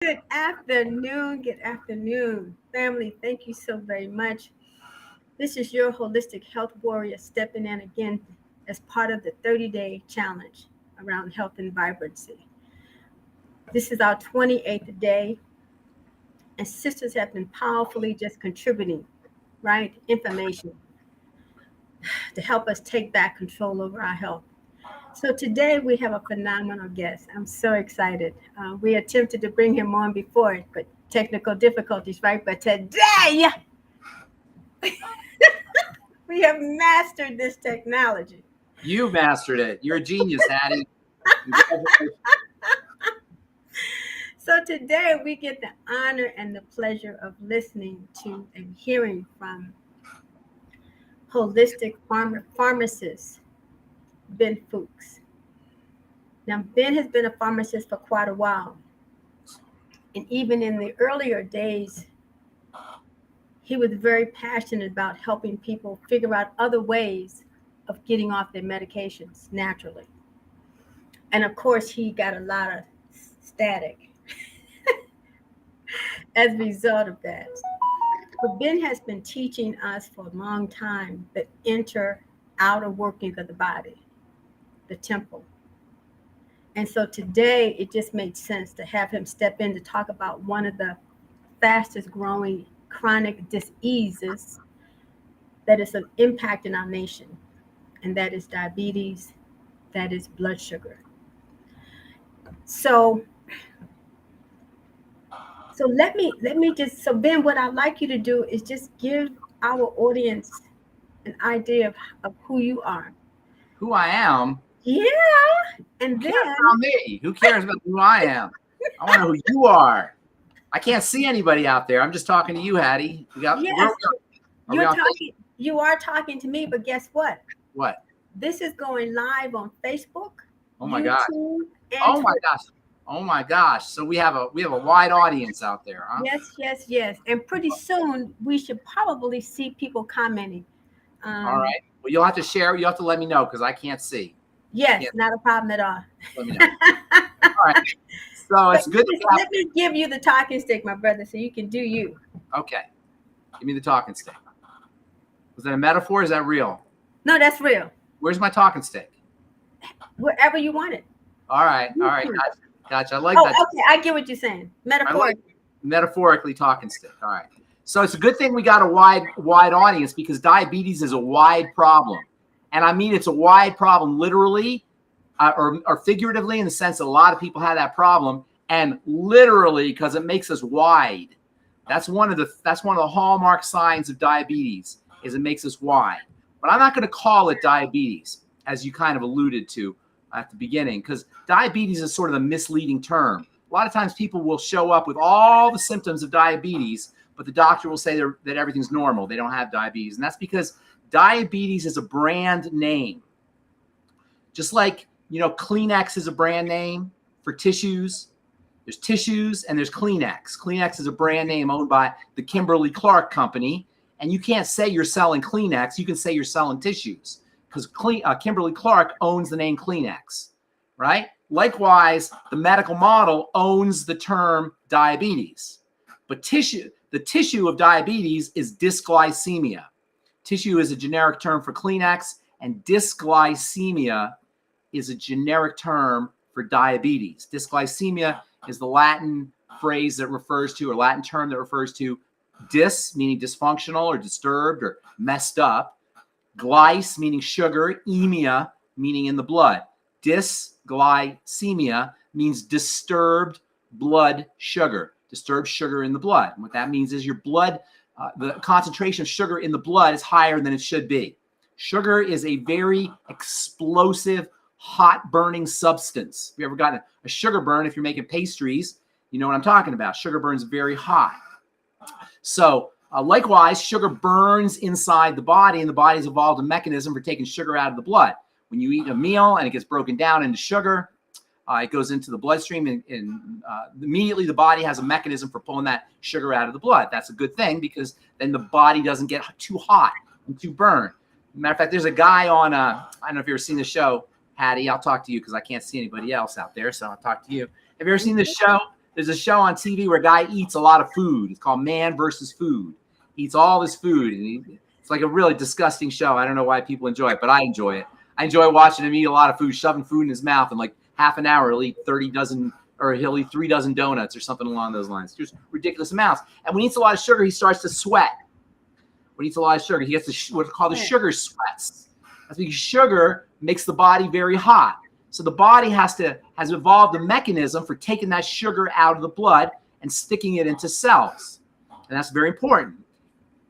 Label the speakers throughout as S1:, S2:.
S1: Good afternoon. Good afternoon. Family, thank you so very much. This is your holistic health warrior stepping in again as part of the 30-day challenge around health and vibrancy. This is our 28th day, and sisters have been powerfully just contributing, right? Information to help us take back control over our health. So today we have a phenomenal guest. I'm so excited. We attempted to bring him on before, but technical difficulties, right? But today we have mastered this technology.
S2: You mastered it. You're a genius, Hattie.
S1: So today we get the honor and the pleasure of listening to and hearing from holistic pharmacist Ben Fuchs. Now, Ben has been a pharmacist for quite a while. And even in the earlier days, he was very passionate about helping people figure out other ways of getting off their medications naturally. And of course, he got a lot of static as a result of that. But Ben has been teaching us for a long time the outer workings of the body, the temple. And so today it just made sense to have him step in to talk about one of the fastest growing chronic diseases that is an impact in our nation, and that is diabetes, that is blood sugar. So let me just, so Ben, what I'd like you to do is just give our audience an idea of who you are.
S2: Who I am?
S1: Yeah. And then
S2: about me. Who cares about who I am? I want to know who you are. I can't see anybody out there. I'm just talking to you, Hattie.
S1: Yes. You are talking to me, but guess what?
S2: What?
S1: This is going live on Facebook.
S2: Oh my gosh. Oh my gosh. Oh my gosh. So we have a wide audience out there, huh?
S1: Yes. And pretty soon we should probably see people commenting.
S2: All right. Well, you'll have to share. You'll have to let me know because I can't see.
S1: Yes, not a problem at all.
S2: Let me know. All right. So it's good.
S1: Let me give you the talking stick, my brother, so you can do you.
S2: Okay. Give me the talking stick. Was that a metaphor? Is that real?
S1: No, that's real.
S2: Where's my talking stick?
S1: Wherever you want it.
S2: All right. Gotcha. I like that.
S1: Okay, I get what you're saying. Metaphorically.
S2: Metaphorically talking stick. All right. So it's a good thing we got a wide audience because diabetes is a wide problem. And I mean, it's a wide problem, literally or figuratively, in the sense that a lot of people have that problem, and literally because it makes us wide. That's one of the hallmark signs of diabetes, is it makes us wide. But I'm not going to call it diabetes, as you kind of alluded to at the beginning, because diabetes is sort of a misleading term. A lot of times people will show up with all the symptoms of diabetes, but the doctor will say that everything's normal. They don't have diabetes. And that's because diabetes is a brand name. Just like, Kleenex is a brand name for tissues. There's tissues and there's Kleenex. Kleenex is a brand name owned by the Kimberly-Clark company. And you can't say you're selling Kleenex. You can say you're selling tissues because Kimberly-Clark owns the name Kleenex, right? Likewise, the medical model owns the term diabetes. But the tissue of diabetes is dysglycemia. Tissue is a generic term for Kleenex, and dysglycemia is a generic term for diabetes. Dysglycemia is the Latin phrase that refers to, or Latin term that refers to dys, meaning dysfunctional or disturbed or messed up. Glyce, meaning sugar. Emia, meaning in the blood. Dysglycemia means disturbed blood sugar. Disturbed sugar in the blood. And what that means is your blood, the concentration of sugar in the blood is higher than it should be. Sugar is a very explosive, hot burning substance. If you ever gotten a sugar burn, if you're making pastries, you know what I'm talking about. Sugar burns very hot. So likewise, sugar burns inside the body, and the body's evolved a mechanism for taking sugar out of the blood. When you eat a meal and it gets broken down into sugar, it goes into the bloodstream, and immediately the body has a mechanism for pulling that sugar out of the blood. That's a good thing because then the body doesn't get too hot and too burned. Matter of fact, there's a guy on, I don't know if you've ever seen the show, Hattie. I'll talk to you because I can't see anybody else out there, so I'll talk to you. Have you ever seen this show? there's a show on TV where a guy eats a lot of food. It's called Man versus Food. He eats all this food, and it's like a really disgusting show. I don't know why people enjoy it, but I enjoy it. I enjoy watching him eat a lot of food, shoving food in his mouth, and like half an hour he'll eat 30 dozen, or he'll eat 3 dozen donuts or something along those lines. Just ridiculous amounts. And when he eats a lot of sugar, he starts to sweat. When he eats a lot of sugar, he gets what's called the sugar sweats. That's because sugar makes the body very hot. So the body has evolved a mechanism for taking that sugar out of the blood and sticking it into cells. And that's very important.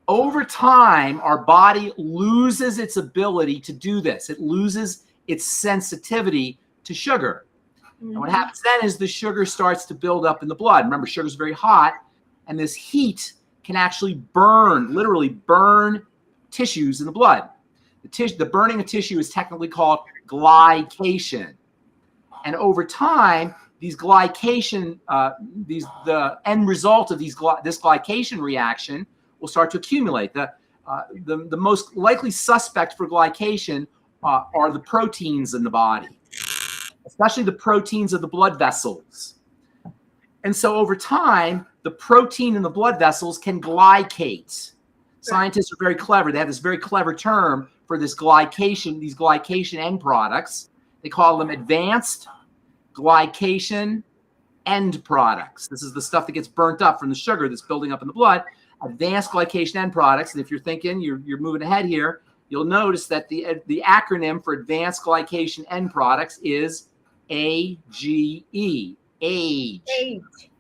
S2: Over time, our body loses its ability to do this. It loses its sensitivity to sugar. And what happens then is the sugar starts to build up in the blood. Remember, sugar is very hot, and this heat can actually burn, literally burn tissues in the blood. The burning of tissue is technically called glycation. And over time, these glycation, the end result of this glycation reaction will start to accumulate. The most likely suspect for glycation are the proteins in the body, especially the proteins of the blood vessels. And so over time, the protein in the blood vessels can glycate. Scientists are very clever. They have this very clever term for this glycation, these glycation end products. They call them advanced glycation end products. This is the stuff that gets burnt up from the sugar that's building up in the blood. Advanced glycation end products. And if you're thinking, you're moving ahead here, you'll notice that the acronym for advanced glycation end products is AGE. Age.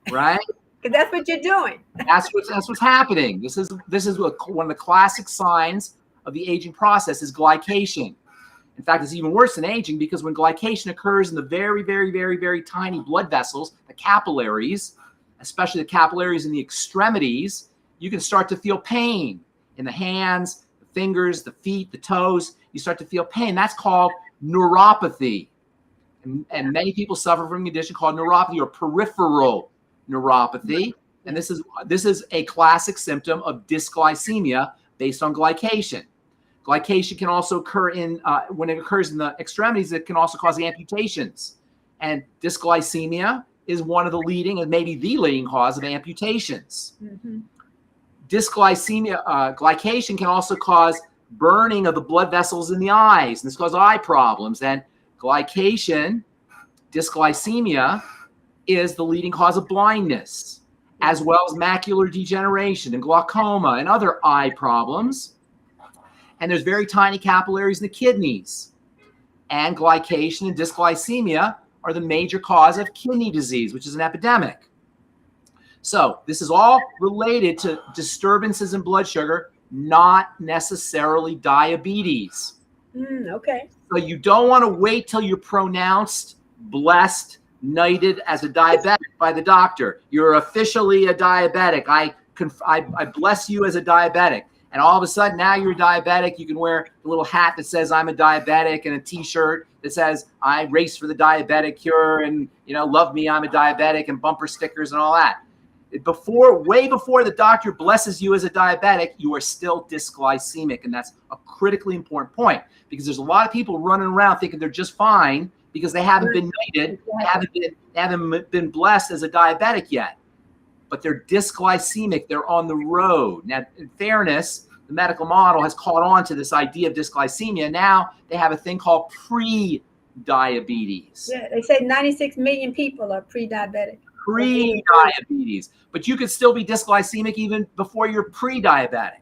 S2: Right?
S1: Because that's what you're doing.
S2: That's what's happening. This is one of the classic signs of the aging process is glycation. In fact, it's even worse than aging because when glycation occurs in the very, very, very, very tiny blood vessels, the capillaries, especially the capillaries in the extremities, you can start to feel pain in the hands, the fingers, the feet, the toes. You start to feel pain. That's called neuropathy. And many people suffer from a condition called neuropathy or peripheral neuropathy. And this is a classic symptom of dysglycemia based on glycation. Glycation can also occur when it occurs in the extremities, it can also cause amputations. And dysglycemia is one of the leading and maybe the leading cause of amputations. Dysglycemia, glycation can also cause burning of the blood vessels in the eyes. And this causes eye problems. And glycation, dysglycemia, is the leading cause of blindness, as well as macular degeneration and glaucoma and other eye problems. And there's very tiny capillaries in the kidneys. And glycation and dysglycemia are the major cause of kidney disease, which is an epidemic. So this is all related to disturbances in blood sugar, not necessarily diabetes.
S1: Okay.
S2: So you don't want to wait till you're pronounced, blessed, knighted as a diabetic by the doctor. You're officially a diabetic. I bless you as a diabetic. And all of a sudden, now you're a diabetic. You can wear a little hat that says I'm a diabetic and a T-shirt that says I race for the diabetic cure and, love me, I'm a diabetic, and bumper stickers and all that. Way before the doctor blesses you as a diabetic, you are still dysglycemic. And that's a critically important point because there's a lot of people running around thinking they're just fine because they haven't been knighted, they haven't been blessed as a diabetic yet. But they're dysglycemic. They're on the road. Now, in fairness, the medical model has caught on to this idea of dysglycemia. Now they have a thing called pre-diabetes.
S1: Yeah, they say 96 million people are pre-diabetic.
S2: Pre-diabetes. But you could still be dysglycemic even before you're pre-diabetic.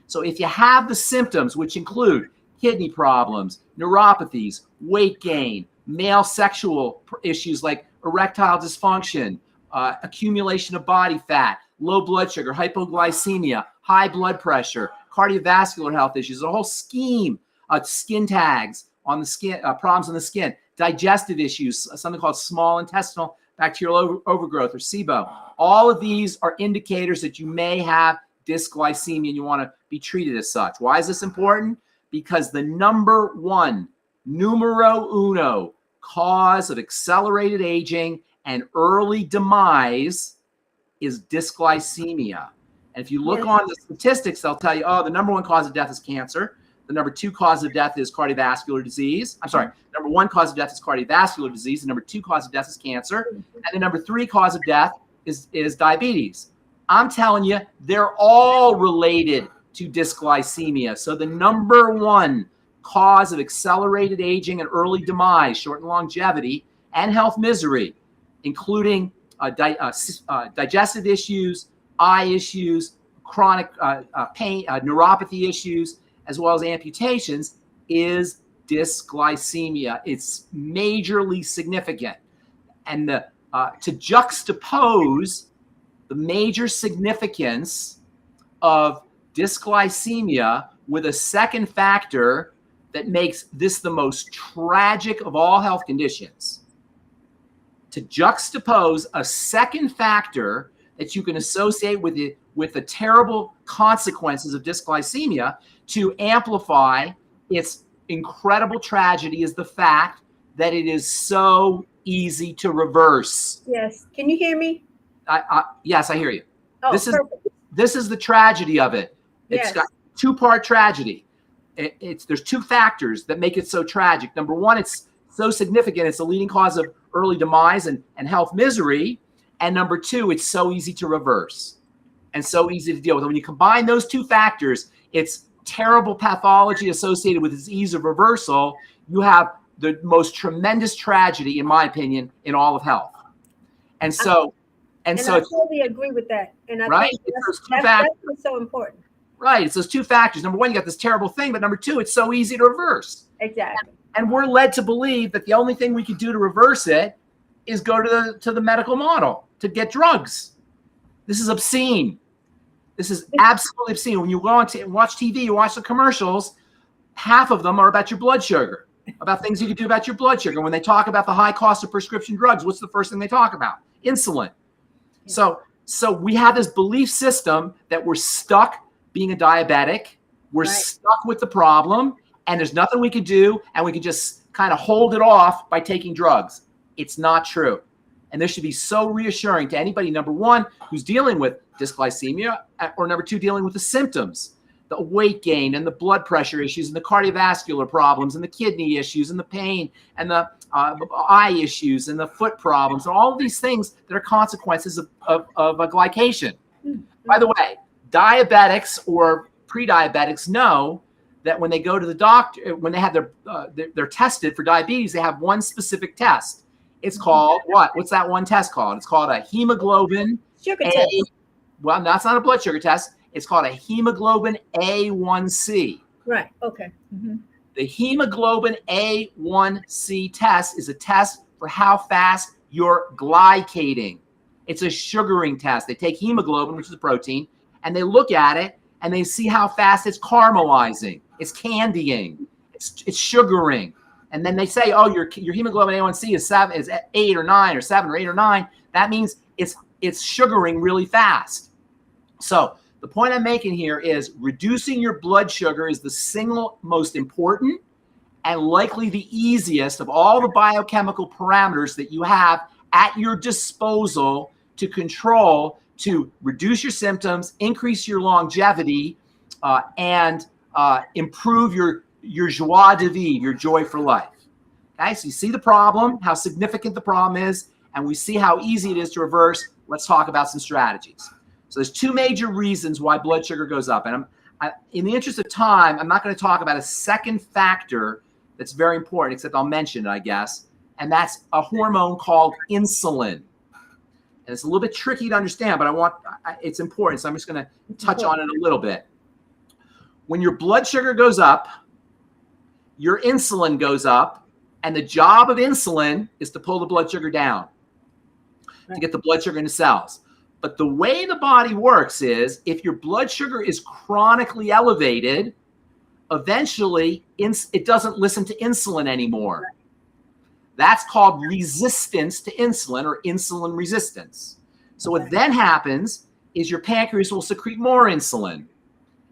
S2: So if you have the symptoms, which include kidney problems, neuropathies, weight gain, male sexual issues like erectile dysfunction, accumulation of body fat, low blood sugar, hypoglycemia, high blood pressure, cardiovascular health issues, a whole scheme of skin tags on the skin, problems on the skin, digestive issues, something called small intestinal bacterial overgrowth or SIBO. All of these are indicators that you may have dysglycemia and you want to be treated as such. Why is this important? Because the number one, numero uno, cause of accelerated aging and early demise is dysglycemia. And if you look on the statistics, they'll tell you, the number one cause of death is cancer. The number two cause of death is cardiovascular disease. I'm sorry, number one cause of death is cardiovascular disease. The number two cause of death is cancer. And the number three cause of death is diabetes. I'm telling you, they're all related to dysglycemia. So the number one cause of accelerated aging and early demise, shortened longevity, and health misery, including digestive issues, eye issues, chronic pain, neuropathy issues, as well as amputations, is dysglycemia. It's majorly significant. And to juxtapose the major significance of dysglycemia with a second factor that makes this the most tragic of all health conditions, to juxtapose a second factor that you can associate with the terrible consequences of dysglycemia to amplify its incredible tragedy is the fact that it is so easy to reverse.
S1: Yes. Can you hear me?
S2: Yes, I hear you.
S1: Oh,
S2: This is the tragedy of it. It's got two-part tragedy. There's two factors that make it so tragic. Number one, it's so significant. It's the leading cause of early demise and health misery. And number two, it's so easy to reverse and so easy to deal with. And when you combine those two factors, it's terrible pathology associated with its ease of reversal. You have the most tremendous tragedy, in my opinion, in all of health. And so
S1: I totally agree with that. And I think that's what's so important.
S2: Right. It's those two factors. Number one, you got this terrible thing, but number two, it's so easy to reverse.
S1: Exactly.
S2: And we're led to believe that the only thing we could do to reverse it is go to the medical model to get drugs. This is obscene. This is absolutely obscene. When you go on to watch TV, you watch the commercials, half of them are about your blood sugar, about things you can do about your blood sugar. When they talk about the high cost of prescription drugs, what's the first thing they talk about? Insulin. Yeah. So we have this belief system that we're stuck being a diabetic. We're stuck with the problem, and there's nothing we can do, and we can just kind of hold it off by taking drugs. It's not true. And this should be so reassuring to anybody, number one, who's dealing with dysglycemia, or number two, dealing with the symptoms, the weight gain and the blood pressure issues and the cardiovascular problems and the kidney issues and the pain and the eye issues and the foot problems and all of these things that are consequences of a glycation. Mm-hmm. By the way, diabetics or pre-diabetics know that when they go to the doctor, when they have they're tested for diabetes, they have one specific test. It's called what? What's that one test called? It's called a hemoglobin
S1: sugar test.
S2: Well, that's not a blood sugar test. It's called a hemoglobin A1C.
S1: Right. Okay. Mm-hmm.
S2: The hemoglobin A1C test is a test for how fast you're glycating. It's a sugaring test. They take hemoglobin, which is a protein, and they look at it and they see how fast it's caramelizing, it's candying, it's sugaring. And then they say, oh, your hemoglobin A1C is 8 or 9 or 7 or 8 or 9. That means it's sugaring really fast. So the point I'm making here is reducing your blood sugar is the single most important and likely the easiest of all the biochemical parameters that you have at your disposal to control, to reduce your symptoms, increase your longevity, and improve your joie de vivre, your joy for life. Okay, so you see the problem, how significant the problem is, and we see how easy it is to reverse. Let's talk about some strategies. So there's two major reasons why blood sugar goes up. And in the interest of time, I'm not going to talk about a second factor that's very important, except I'll mention it, I guess. And that's a hormone called insulin. And it's a little bit tricky to understand, but it's important. So I'm just going to touch on it a little bit. When your blood sugar goes up, your insulin goes up, and the job of insulin is to pull the blood sugar down, to get the blood sugar into cells. But the way the body works is if your blood sugar is chronically elevated, eventually it doesn't listen to insulin anymore. That's called resistance to insulin, or insulin resistance. So what then happens is your pancreas will secrete more insulin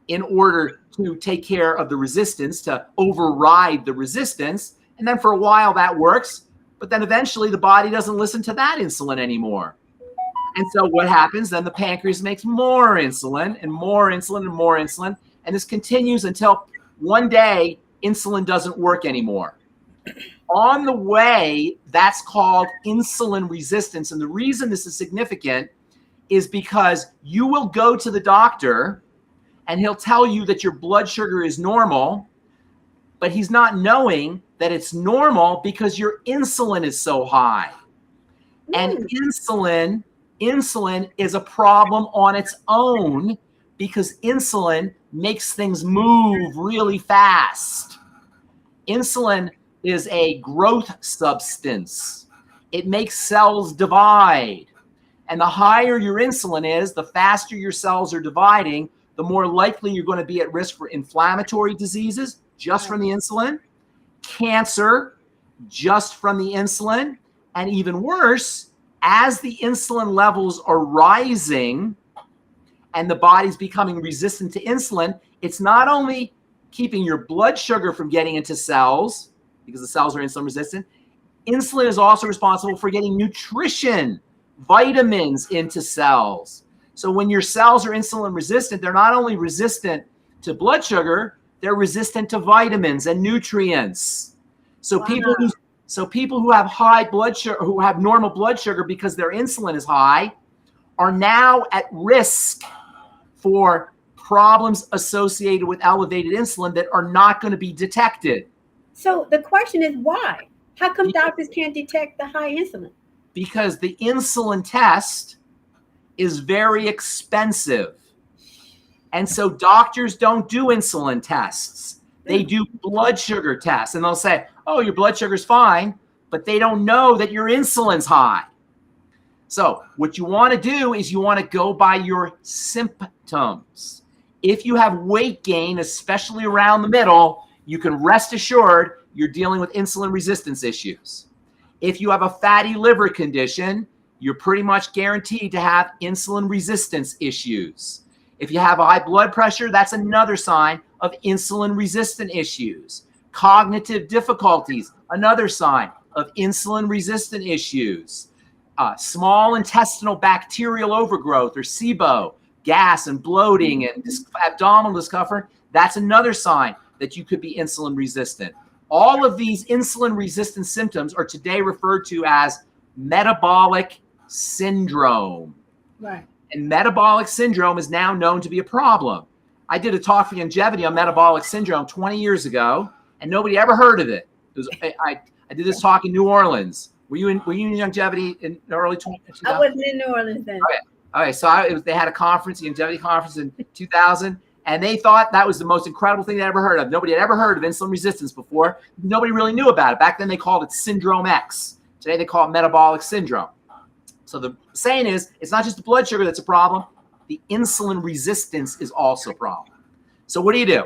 S2: in order to take care of the resistance, to override the resistance. And then for a while that works, but then eventually the body doesn't listen to that insulin anymore. And so what happens? Then the pancreas makes more insulin and more insulin and more insulin. And this continues until one day insulin doesn't work anymore. On the way, that's called insulin resistance. And the reason this is significant is because you will go to the doctor and he'll tell you that your blood sugar is normal, but he's not knowing that it's normal because your insulin is so high. And insulin is a problem on its own because insulin makes things move really fast. Insulin is a growth substance. It makes cells divide. And the higher your insulin is, the faster your cells are dividing, the more likely you're going to be at risk for inflammatory diseases just from the insulin, cancer just from the insulin, and even worse, as the insulin levels are rising and the body's becoming resistant to insulin, it's not only keeping your blood sugar from getting into cells because the cells are insulin resistant, insulin is also responsible for getting nutrition, vitamins into cells. So when your cells are insulin resistant, they're not only resistant to blood sugar, they're resistant to vitamins and nutrients. So people who have high blood sugar, who have normal blood sugar because their insulin is high, are now at risk for problems associated with elevated insulin that are not going to be detected.
S1: So the question is why? How come doctors can't detect the high insulin?
S2: Because the insulin test is very expensive. And so doctors don't do insulin tests. They do blood sugar tests. And they'll say, oh, your blood sugar's fine, but they don't know that your insulin's high. So what you want to do is you want to go by your symptoms. If you have weight gain, especially around the middle, you can rest assured you're dealing with insulin resistance issues. If you have a fatty liver condition, you're pretty much guaranteed to have insulin resistance issues. If you have high blood pressure, that's another sign of insulin resistant issues. Cognitive difficulties, another sign of insulin resistant issues. Small intestinal bacterial overgrowth, or SIBO, gas and bloating and abdominal discomfort, that's another sign that you could be insulin resistant. All of these insulin resistant symptoms are today referred to as metabolic syndrome.
S1: Right. And
S2: metabolic syndrome is now known to be a problem. I did a talk for longevity on metabolic syndrome 20 years ago, and nobody ever heard of it. I did this talk in New Orleans. Were you in longevity in the early 2000s?
S1: I wasn't in New Orleans then.
S2: Okay. So they had a conference, the longevity conference in 2000, and they thought that was the most incredible thing they ever heard of. Nobody had ever heard of insulin resistance before. Nobody really knew about it. Back then they called it Syndrome X. Today they call it metabolic syndrome. So the saying is, it's not just the blood sugar that's a problem. The insulin resistance is also a problem. So what do you do?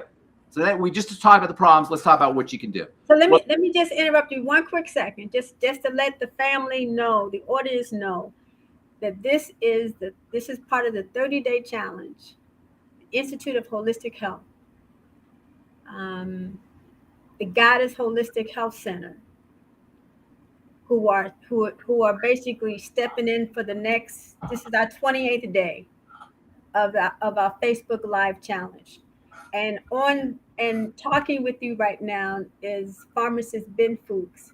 S2: So that we just talked about the problems. Let's talk about what you can do.
S1: So let me just interrupt you one quick second, just to let the family know, the audience know, that this is part of the 30-day challenge, Institute of Holistic Health, the Goddess Holistic Health Center, who are basically stepping in for the next. This is our 28th day of our Facebook Live challenge, and talking with you right now is pharmacist Ben Fuchs,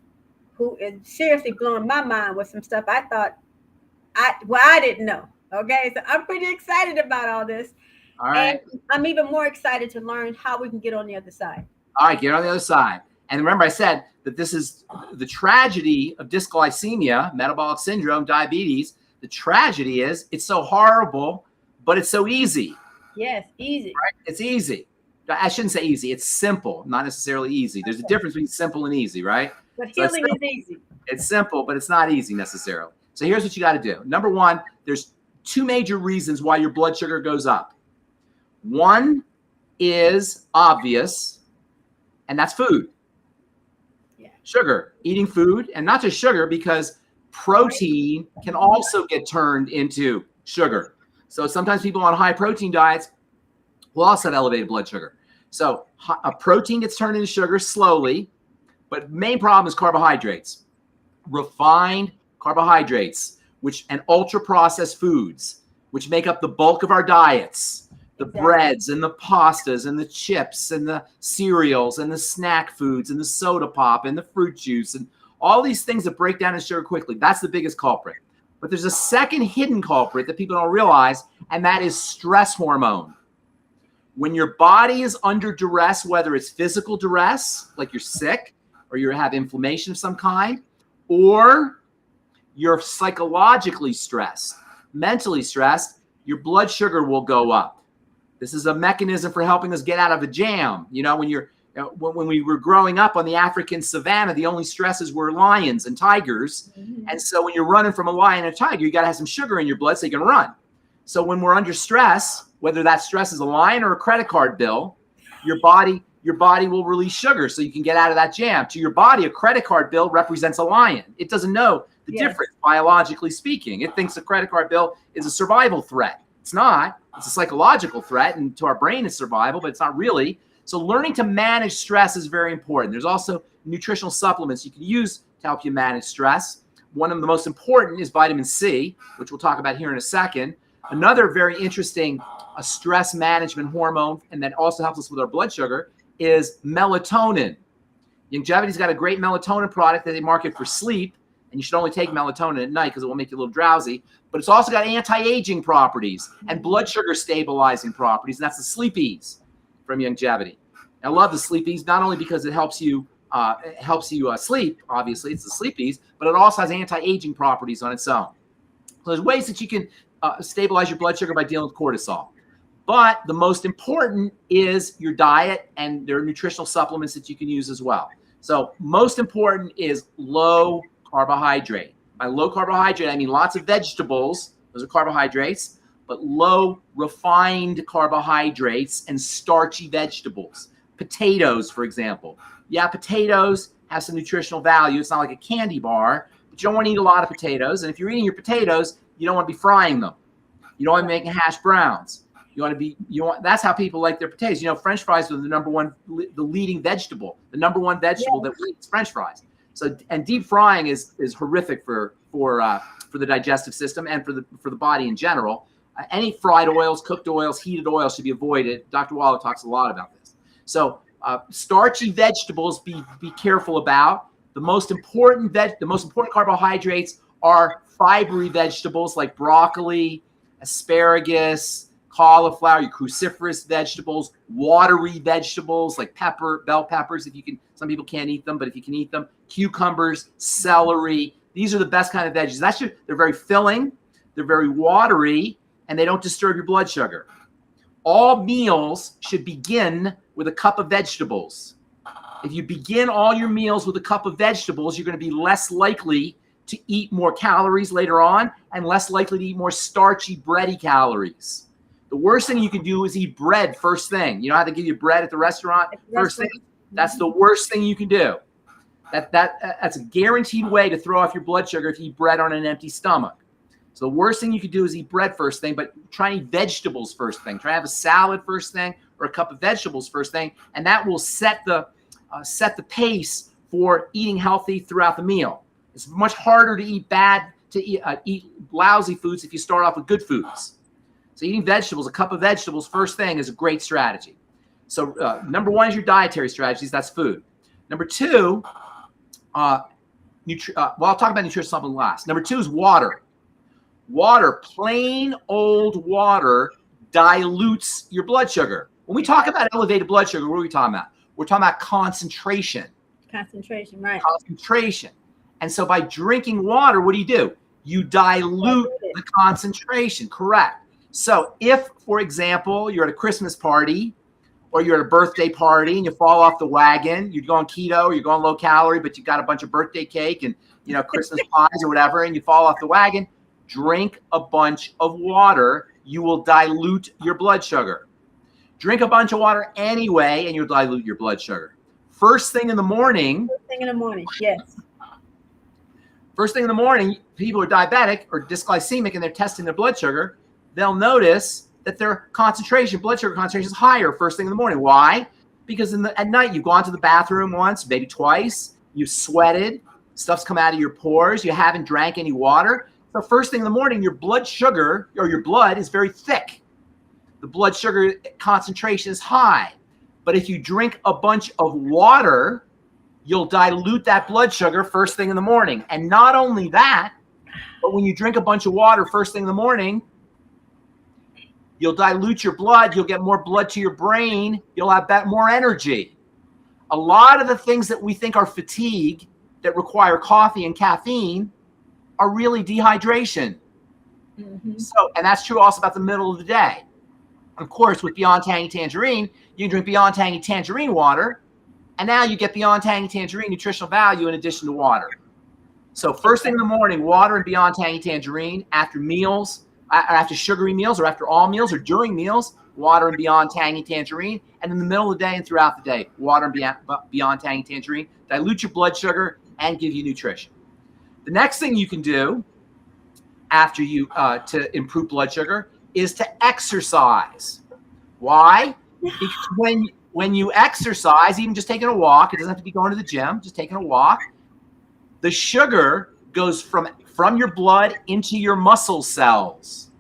S1: who is seriously blowing my mind with some stuff I thought I didn't know. Okay, so I'm pretty excited about all this.
S2: All right.
S1: And I'm even more excited to learn how we can get on the other side.
S2: All right, get on the other side. And remember, I said that this is the tragedy of dysglycemia, metabolic syndrome, diabetes. The tragedy is it's so horrible, but it's so easy.
S1: Yes, easy.
S2: Right? It's easy. I shouldn't say easy. It's simple, not necessarily easy. There's a difference between simple and easy, right?
S1: But healing is easy.
S2: It's simple, but it's not easy necessarily. So here's what you got to do. Number one, there's two major reasons why your blood sugar goes up. One is obvious, and that's food. Yeah. Sugar, eating food, and not just sugar, because protein can also get turned into sugar. So sometimes people on high protein diets will also have elevated blood sugar. So a protein gets turned into sugar slowly, but main problem is carbohydrates, refined carbohydrates, and ultra processed foods, which make up the bulk of our diets. The breads and the pastas and the chips and the cereals and the snack foods and the soda pop and the fruit juice and all these things that break down in sugar quickly. That's the biggest culprit. But there's a second hidden culprit that people don't realize, and that is stress hormone. When your body is under duress, whether it's physical duress, like you're sick or you have inflammation of some kind, or you're psychologically stressed, mentally stressed, your blood sugar will go up. This is a mechanism for helping us get out of a jam. You know, when we were growing up on the African savannah, the only stresses were lions and tigers. Mm-hmm. And so when you're running from a lion and a tiger, you got to have some sugar in your blood so you can run. So when we're under stress, whether that stress is a lion or a credit card bill, your body will release sugar so you can get out of that jam. To your body, a credit card bill represents a lion. It doesn't know the difference, biologically speaking. It thinks a credit card bill is a survival threat. It's not. It's a psychological threat, and to our brain it's survival, but it's not really. So learning to manage stress is very important. There's also nutritional supplements you can use to help you manage stress. One of the most important is vitamin C, which we'll talk about here in a second. Another very interesting stress management hormone, and that also helps us with our blood sugar, is melatonin. Youngevity's got a great melatonin product that they market for sleep, and you should only take melatonin at night because it will make you a little drowsy. But it's also got anti-aging properties and blood sugar stabilizing properties, and that's the Sleepies from Youngevity. I love the Sleepies not only because it helps you sleep. Obviously, it's the Sleepies, but it also has anti-aging properties on its own. So there's ways that you can stabilize your blood sugar by dealing with cortisol. But the most important is your diet, and there are nutritional supplements that you can use as well. So most important is low carbohydrate. By low carbohydrate, I mean lots of vegetables. Those are carbohydrates, but low refined carbohydrates and starchy vegetables. Potatoes, for example. Yeah, potatoes have some nutritional value. It's not like a candy bar, but you don't want to eat a lot of potatoes. And if you're eating your potatoes, you don't want to be frying them. You don't want to be making hash browns. That's how people like their potatoes. You know, French fries are the leading vegetable. The number one vegetable that we eat is French fries. So, and deep frying is horrific for the digestive system and for the body in general. Any fried oils, cooked oils, heated oils should be avoided. Dr. Waller talks a lot about this. So, starchy vegetables, be careful about. The most important carbohydrates are fibery vegetables like broccoli, asparagus, cauliflower, your cruciferous vegetables, watery vegetables like bell peppers, if you can. Some people can't eat them, but if you can eat them, cucumbers, celery. These are the best kind of veggies. They're very filling, they're very watery, and they don't disturb your blood sugar. All meals should begin with a cup of vegetables. If you begin all your meals with a cup of vegetables, you're going to be less likely to eat more calories later on and less likely to eat more starchy, bready calories. The worst thing you can do is eat bread first thing. You know how they give you bread at the restaurant first thing? That's the worst thing you can do. That's a guaranteed way to throw off your blood sugar if you eat bread on an empty stomach. So the worst thing you could do is eat bread first thing, but try and eat vegetables first thing. Try to have a salad first thing or a cup of vegetables first thing, and that will set the pace for eating healthy throughout the meal. It's much harder to eat lousy foods if you start off with good foods. So eating vegetables, a cup of vegetables first thing is a great strategy. So number one is your dietary strategies. That's food. Number two, I'll talk about nutrition supplement last. Number two is water. Water, plain old water, dilutes your blood sugar. When we talk about elevated blood sugar, what are we talking about? We're talking about concentration.
S1: Concentration, right.
S2: Concentration. And so by drinking water, what do? You dilute the concentration, correct. So if, for example, you're at a Christmas party or you're at a birthday party and you fall off the wagon, you're going keto or you're going low calorie, but you got a bunch of birthday cake and, Christmas pies or whatever, and you fall off the wagon, drink a bunch of water. You will dilute your blood sugar. Drink a bunch of water anyway, and you'll dilute your blood sugar. First thing in the morning,
S1: yes.
S2: First thing in the morning, people are diabetic or dysglycemic and they're testing their blood sugar. They'll notice that their blood sugar concentration is higher first thing in the morning. Why? Because at night you've gone to the bathroom once, maybe twice, you've sweated, stuff's come out of your pores, you haven't drank any water. So first thing in the morning, your blood sugar or your blood is very thick. The blood sugar concentration is high. But if you drink a bunch of water, you'll dilute that blood sugar first thing in the morning. And not only that, But when you drink a bunch of water first thing in the morning, you'll dilute your blood. You'll get more blood to your brain. You'll have more energy. A lot of the things that we think are fatigue that require coffee and caffeine are really dehydration. So, and that's true also about the middle of the day. Of course, with Beyond Tangy Tangerine, you can drink Beyond Tangy Tangerine water, and now you get Beyond Tangy Tangerine nutritional value in addition to water. So first thing in the morning, water and Beyond Tangy Tangerine. After meals, after sugary meals, or after all meals, or during meals, water and Beyond Tangy Tangerine. And in the middle of the day and throughout the day, water and Beyond Tangy Tangerine. Dilute your blood sugar and give you nutrition. The next thing you can do after you to improve blood sugar is to exercise. Why? Because when you exercise, even just taking a walk, it doesn't have to be going to the gym, just taking a walk, the sugar goes from your blood into your muscle cells.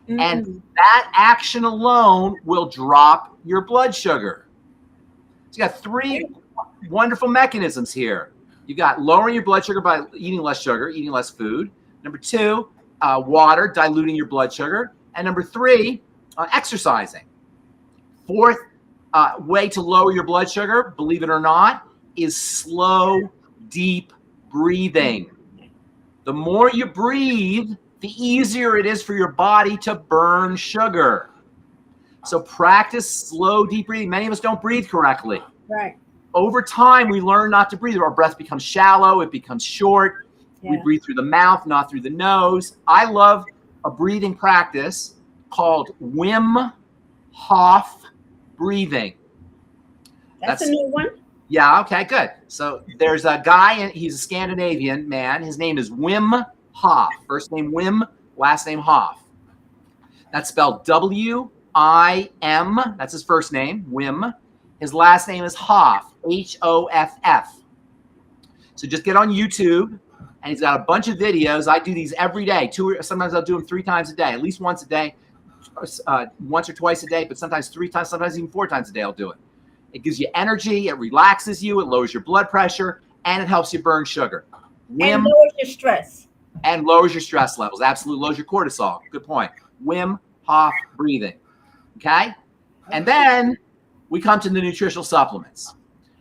S2: And that action alone will drop your blood sugar. So you got three wonderful mechanisms here. You got lowering your blood sugar by eating less sugar, eating less food. Number two, water, diluting your blood sugar. And number three, exercising. Fourth way to lower your blood sugar, believe it or not, is slow, deep breathing. The more you breathe, the easier it is for your body to burn sugar. So practice slow, deep breathing. Many of us don't breathe correctly.
S1: Right.
S2: Over time, we learn not to breathe. Our breath becomes shallow. It becomes short. Yeah. We breathe through the mouth, not through the nose. I love a breathing practice called Wim Hof breathing.
S1: That's a new one?
S2: Yeah, okay, good. So there's a guy, he's a Scandinavian man. His name is Wim Hof. First name Wim, last name Hof. That's spelled W-I-M. That's his first name, Wim. His last name is Hof, H-O-F-F. So just get on YouTube, and he's got a bunch of videos. I do these every day. Sometimes I'll do them 3 times a day, at least once a day, once or twice a day, but sometimes 3 times, sometimes even 4 times a day I'll do it. It gives you energy, it relaxes you, it lowers your blood pressure, and it helps you burn sugar.
S1: And lowers your stress.
S2: And lowers your stress levels. Absolutely lowers your cortisol. Good point. Wim Hof breathing. Okay? And then we come to the nutritional supplements.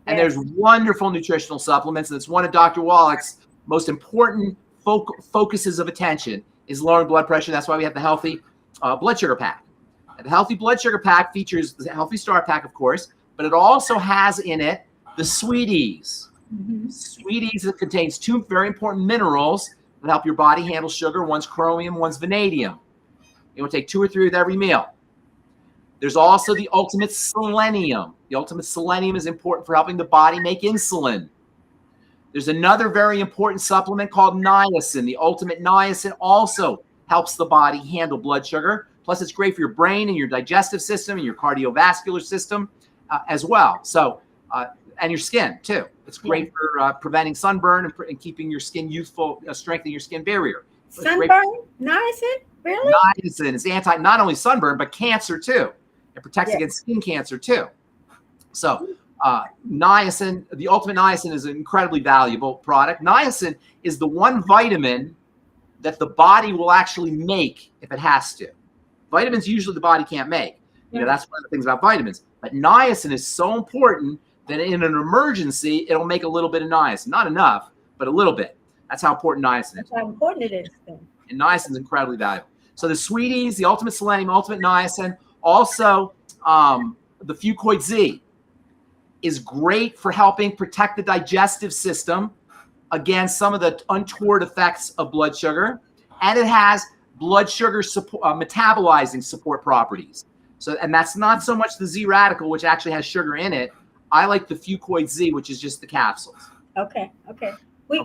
S2: And there's wonderful nutritional supplements, and it's one of Dr. Wallach's most important focuses of attention is lowering blood pressure. That's why we have the Healthy Blood Sugar Pack. And the Healthy Blood Sugar Pack features the Healthy Start Pack, of course, but it also has in it the Sweeties. Sweeties, it contains 2 very important minerals that help your body handle sugar. One's chromium, one's vanadium. You want to take 2 or 3 with every meal. There's also the ultimate selenium. The ultimate selenium is important for helping the body make insulin. There's another very important supplement called niacin. The ultimate niacin also helps the body handle blood sugar. Plus, it's great for your brain and your digestive system and your cardiovascular system as well. So, and your skin too. It's great for preventing sunburn and keeping your skin youthful, strengthening your skin barrier.
S1: Sunburn? Niacin? Really?
S2: Niacin is not only sunburn, but cancer too. It protects against skin cancer too. So niacin, the ultimate niacin is an incredibly valuable product. Niacin is the one vitamin that the body will actually make if it has to. Vitamins usually the body can't make. You know, that's one of the things about vitamins. But niacin is so important that in an emergency, it'll make a little bit of niacin. Not enough, but a little bbit. That's how important niacin is.
S1: That's how important it is.
S2: And niacin is incredibly valuable. So the Sweeties, the ultimate selenium, ultimate niacin, also the Fucoid Z is great for helping protect the digestive system against some of the untoward effects of blood sugar. And it has blood sugar support, metabolizing support properties. So, and that's not so much the Z radical, which actually has sugar in it. I like the Fucoid Z, which is just the capsules.
S1: Okay. We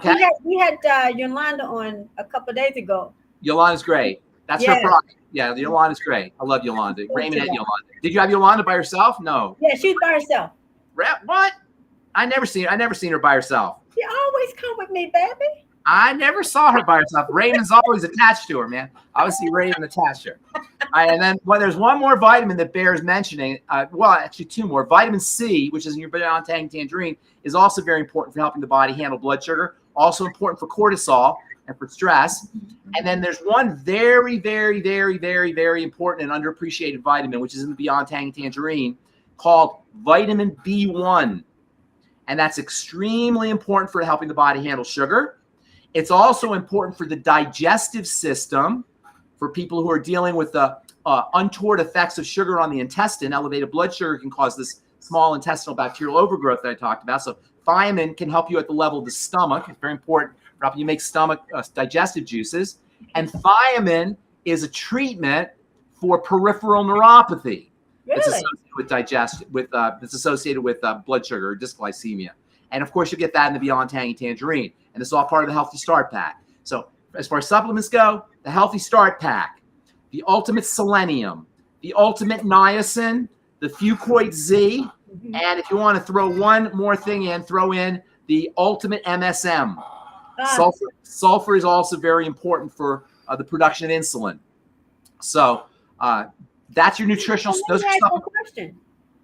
S1: had Yolanda on a couple of days ago.
S2: Yolanda's great. That's her product. Yeah, Yolanda's great. I love Yolanda. Raymond and Yolanda. Did you have Yolanda by herself? No.
S1: Yeah, she's by herself.
S2: What? I never seen her by herself.
S1: She always come with me, baby.
S2: I never saw her by herself. Raymond's always attached to her, man. I always see Raymond attached to her. And then there's one more vitamin that bears mentioning. Well, actually 2 more. Vitamin C, which is in your Beyond Tangy Tangerine, is also very important for helping the body handle blood sugar. Also important for cortisol. and for stress. And then there's one very, very, very, very, very important and underappreciated vitamin, which is in the Beyond Tangy Tangerine, called vitamin B1. And that's extremely important for helping the body handle sugar. It's also important for the digestive system, for people who are dealing with the untoward effects of sugar on the intestine. Elevated blood sugar can cause this small intestinal bacterial overgrowth that I talked about. So thiamine can help you at the level of the stomach. It's very important for helping you make stomach digestive juices. And thiamine is a treatment for peripheral neuropathy.
S1: Really?
S2: It's associated with it's associated with blood sugar or dysglycemia. And of course, you get that in the Beyond Tangy Tangerine. And this is all part of the Healthy Start Pack. So as far as supplements go, the Healthy Start Pack, the Ultimate Selenium, the Ultimate Niacin, the Fucoid Z, and if you want to throw one more thing in, throw in the Ultimate MSM. Sulfur is also very important for the production of insulin. So that's your nutritional.
S1: Let me ask you a question.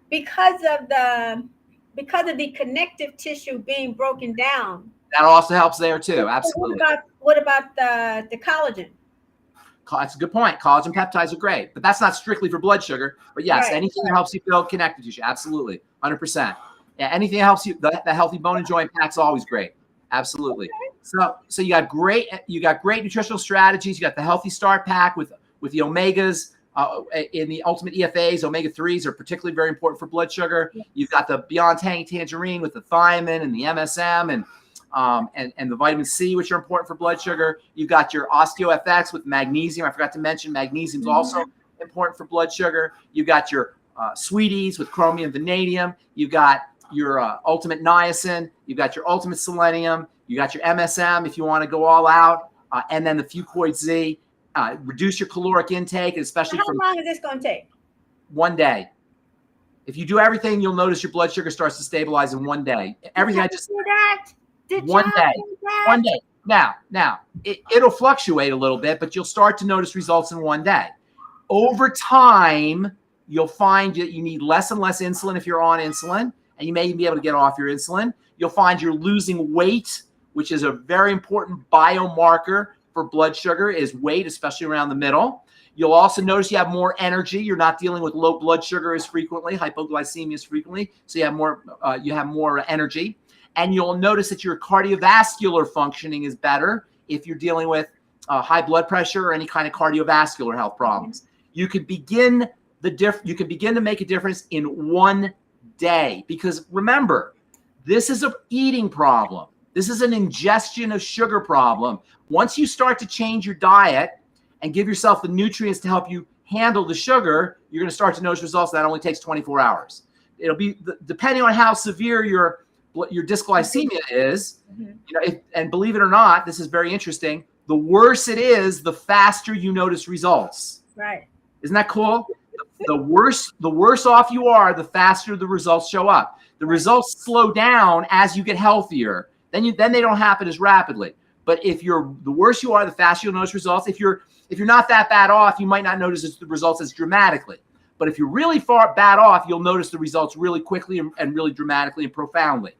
S1: Because of the connective tissue being broken down,
S2: that also helps there too. Absolutely.
S1: What about the collagen?
S2: That's a good point. Collagen peptides are great, but that's not strictly for blood sugar. But yes, anything that helps you build connective tissue, absolutely, 100%. Yeah, anything that helps you, the healthy bone and joint pack's always great. Absolutely. Okay. So you got great nutritional strategies. You got the Healthy Start Pack with the omegas. In the Ultimate EFAs, omega-3s are particularly very important for blood sugar. Yes. You've got the Beyond Tangy Tangerine with the thiamine and the MSM and the vitamin C, which are important for blood sugar. You've got your OsteoFX with magnesium. I forgot to mention magnesium is also important for blood sugar. You've got your Sweeties with chromium and vanadium. You've got your Ultimate Niacin. You've got your Ultimate Selenium. You got your MSM if you want to go all out, and then the Fucoid Z. Reduce your caloric intake, especially
S1: How long is this going to take?
S2: 1 day. If you do everything, you'll notice your blood sugar starts to stabilize in 1 day. Everything I just
S1: do that. Did
S2: 1 day. 1 day. Now it'll fluctuate a little bit, but you'll start to notice results in 1 day. Over time, you'll find that you need less and less insulin if you're on insulin, and you may even be able to get off your insulin. You'll find you're losing weight, which is a very important biomarker for blood sugar, is weight, especially around the middle. You'll also notice you have more energy. You're not dealing with low blood sugar as frequently, hypoglycemia as frequently, so you have more energy. And you'll notice that your cardiovascular functioning is better if you're dealing with high blood pressure or any kind of cardiovascular health problems. You could begin to make a difference in 1 day, because remember, this is an eating problem. This is an ingestion of sugar problem. Once you start to change your diet and give yourself the nutrients to help you handle the sugar, you're going to start to notice results. That only takes 24 hours. It'll be depending on how severe your dysglycemia is. And believe it or not, this is very interesting. The worse it is, the faster you notice results.
S1: Right.
S2: Isn't that cool? The worse off you are, the faster the results show up. The results slow down as you get healthier. Then they don't happen as rapidly. But the worse you are, the faster you'll notice results. If you're not that bad off, you might not notice the results as dramatically. But if you're really far bad off, you'll notice the results really quickly and really dramatically and profoundly.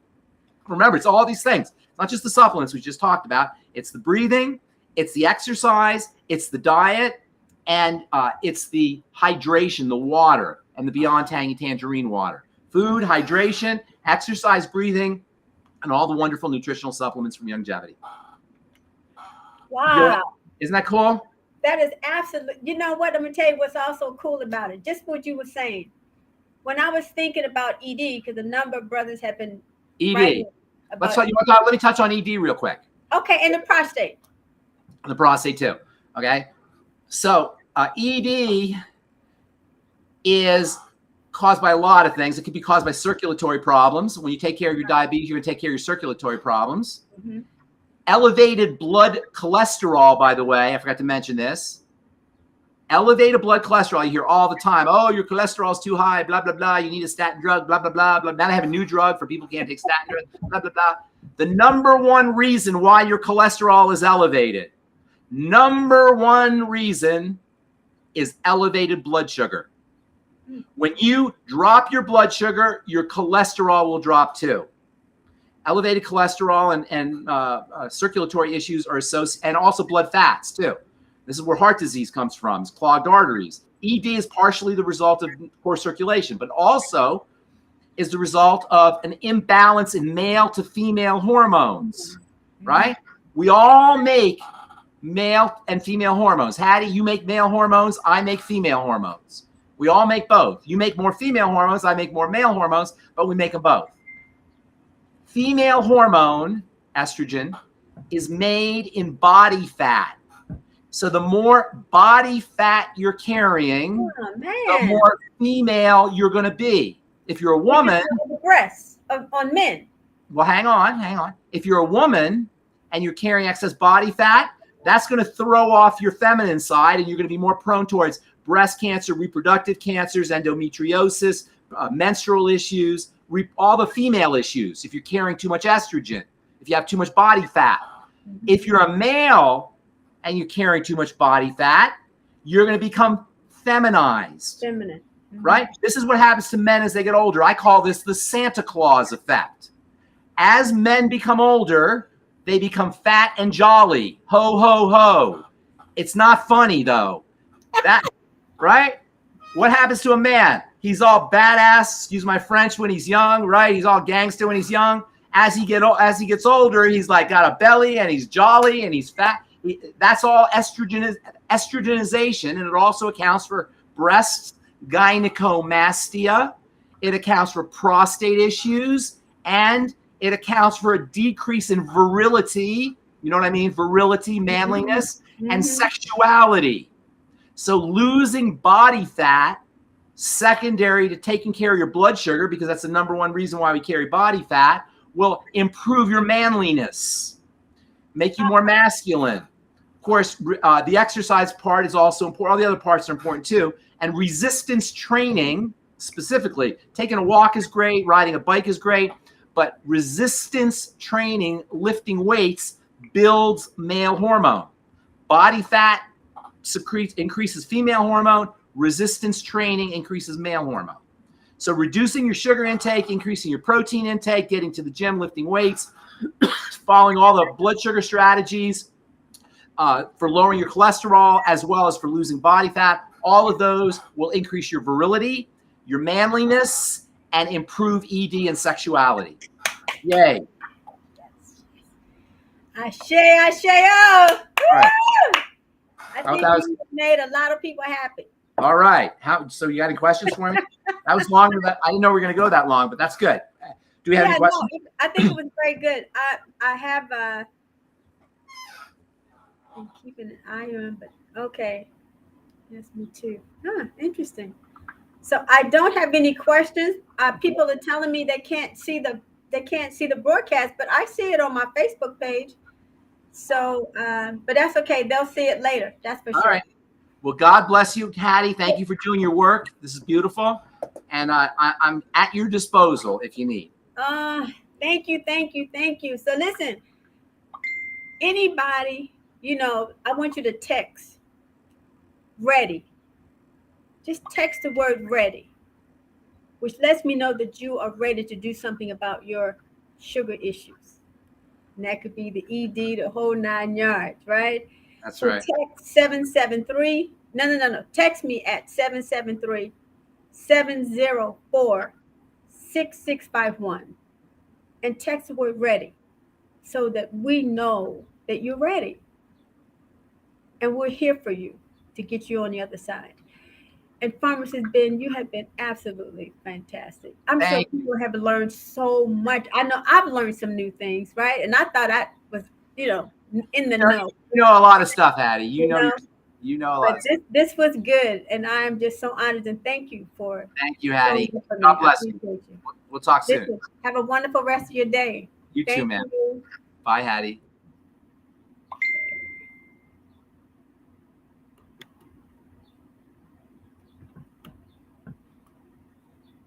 S2: Remember, it's all these things. It's not just the supplements we just talked about. It's the breathing, it's the exercise, it's the diet, and it's the hydration, the water, and the Beyond Tangy Tangerine water. Food, hydration, exercise, breathing, and all the wonderful nutritional supplements from Youngevity.
S1: Wow.
S2: Isn't that cool?
S1: That is absolutely, you know what, I'm going to tell you what's also cool about it. Just what you were saying. When I was thinking about ED, because a number of brothers have been
S2: ED. Let me touch on ED real quick.
S1: Okay, and the prostate.
S2: The prostate too. Okay. So ED is caused by a lot of things. It could be caused by circulatory problems. When you take care of your diabetes, you're going to take care of your circulatory problems. Elevated blood cholesterol, by the way, I forgot to mention this. Elevated blood cholesterol, you hear all the time, oh, your cholesterol is too high, blah, blah, blah. You need a statin drug, blah, blah, blah, blah. Now they have a new drug for people who can't take statin drugs, blah, blah, blah. The number one reason why your cholesterol is elevated, number one reason is elevated blood sugar. When you drop your blood sugar, your cholesterol will drop too. elevated cholesterol and circulatory issues are associated, and also blood fats too. This is where heart disease comes from, it's clogged arteries. ED is partially the result of poor circulation, but also is the result of an imbalance in male to female hormones, right? We all make male and female hormones. Hattie, you make male hormones, I make female hormones. We all make both. You make more female hormones, I make more male hormones, but we make them both. Female hormone, estrogen, is made in body fat. So the more body fat you're carrying, the more female you're going to be. If you're a woman,
S1: the breasts on men.
S2: Well, hang on. If you're a woman and you're carrying excess body fat, that's going to throw off your feminine side, and you're going to be more prone towards breast cancer, reproductive cancers, endometriosis, menstrual issues, all the female issues. If you're carrying too much estrogen, if you have too much body fat, if you're a male and you're carrying too much body fat, you're going to become feminized.
S1: Feminine.
S2: Right? This is what happens to men as they get older. I call this the Santa Claus effect. As men become older, they become fat and jolly. Ho, ho, ho. It's not funny, though. That, right? What happens to a man? He's all badass, excuse my French, when he's young, right? He's all gangster when he's young. As he gets older, he's like got a belly and he's jolly and he's fat. That's all estrogenization, and it also accounts for breasts, gynecomastia. It accounts for prostate issues, and it accounts for a decrease in virility. You know what I mean? Virility, manliness, and sexuality. So losing body fat, secondary to taking care of your blood sugar, because that's the number one reason why we carry body fat, will improve your manliness, make you more masculine. Of course, the exercise part is also important. All the other parts are important too. And resistance training, specifically, taking a walk is great, riding a bike is great, but resistance training, lifting weights, builds male hormone. Body fat increases female hormone. Resistance training increases male hormone. So reducing your sugar intake, increasing your protein intake, getting to the gym, lifting weights, following all the blood sugar strategies for lowering your cholesterol, as well as for losing body fat. All of those will increase your virility, your manliness, and improve ED and sexuality. Yay.
S1: Ashe, oh.
S2: Right.
S1: I think you made a lot of people happy.
S2: All right. So you got any questions for me? That was longer than I didn't know we were going to go that long, but that's good. Do we have any questions?
S1: No, I think it was very good. I have I'm keeping an eye on, but okay. Yes, me too. Interesting. So I don't have any questions. People are telling me they can't see the broadcast, but I see it on my Facebook page. So, but that's okay. They'll see it later. That's for sure.
S2: All right. Well, God bless you, Hattie. Thank you for doing your work. This is beautiful. And I'm at your disposal if you need.
S1: Thank you. So listen, anybody, I want you to text ready. Just text the word ready, which lets me know that you are ready to do something about your sugar issues. And that could be the ED, the whole 9 yards, right?
S2: That's
S1: so
S2: right.
S1: Text 773. No. Text me at 773-704-6651. And text the word ready so that we know that you're ready. And we're here for you to get you on the other side. And Pharmacist Ben, you have been absolutely fantastic. I'm sure people have learned so much. I know I've learned some new things, right? And I thought I was, in the know.
S2: You know a lot of stuff, Hattie. You know a lot.
S1: But this was good, and I'm just so honored, and thank you for it.
S2: Thank you, Hattie. God bless you. We'll talk soon.
S1: Have a wonderful rest of your day.
S2: You too, man. Bye, Hattie.